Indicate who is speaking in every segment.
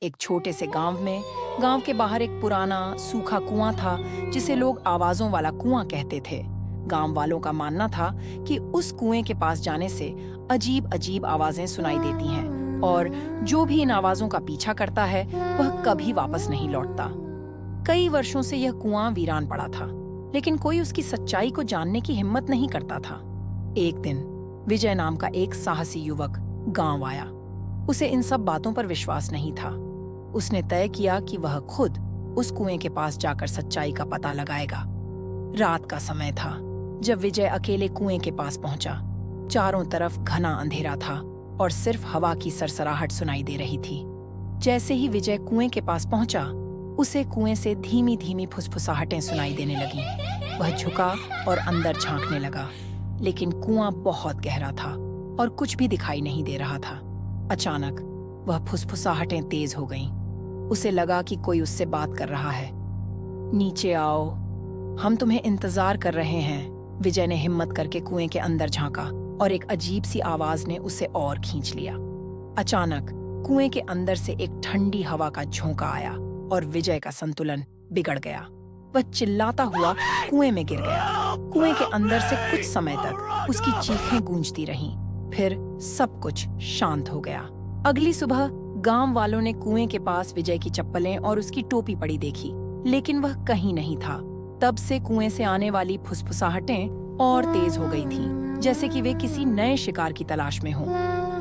Speaker 1: एक छोटे से गांव के बाहर एक पुराना सूखा कुआं था जिसे लोग आवाजों वाला कुआं कहते थे। गांव वालों का मानना था कि उस कुएं के पास जाने से अजीब अजीब आवाजें सुनाई देती हैं और जो भी इन आवाजों का पीछा करता है वह कभी वापस नहीं लौटता। कई वर्षों से यह कुआं वीरान पड़ा था, लेकिन कोई उसकी सच्चाई को जानने की हिम्मत नहीं करता था। एक दिन विजय नाम का एक साहसी युवक गांव आया। उसे इन सब बातों पर विश्वास नहीं था। उसने तय किया कि वह खुद उस कुएं के पास जाकर सच्चाई का पता लगाएगा। रात का समय था जब विजय अकेले कुएं के पास पहुंचा। चारों तरफ घना अंधेरा था और सिर्फ हवा की सरसराहट सुनाई दे रही थी। जैसे ही विजय कुएं के पास पहुंचा, उसे कुएं से धीमी धीमी फुसफुसाहटें सुनाई देने लगीं। वह झुका और अंदर झांकने लगा, लेकिन कुआं बहुत गहरा था और कुछ भी दिखाई नहीं दे रहा था। अचानक वह फुसफुसाहटें तेज हो गईं। उसे लगा कि कोई उससे बात कर रहा है। नीचे आओ, हम तुम्हें इंतजार कर रहे हैं। विजय ने हिम्मत करके कुएं के अंदर झांका और एक अजीब सी आवाज ने उसे और खींच लिया। अचानक कुएं के अंदर से एक ठंडी हवा का झोंका आया और विजय का संतुलन बिगड़ गया। वह चिल्लाता हुआ कुएं में गिर गया। कुएं के अंदर से कुछ समय तक उसकी चीखें गूंजती रहीं। फिर सब कुछ शांत हो गया। अगली सुबह गांव वालों ने कुएं के पास विजय की चप्पलें और उसकी टोपी पड़ी देखी, लेकिन वह कहीं नहीं था। तब से कुएं से आने वाली फुसफुसाहटें और तेज हो गई थीं, जैसे कि वे किसी नए शिकार की तलाश में हों।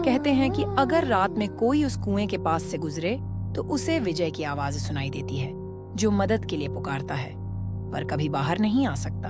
Speaker 1: कहते हैं कि अगर रात में कोई उस कुएं के पास से गुजरे तो उसे विजय की आवाज सुनाई देती है, जो मदद के लिए पुकारता है, पर कभी बाहर नहीं आ सकता।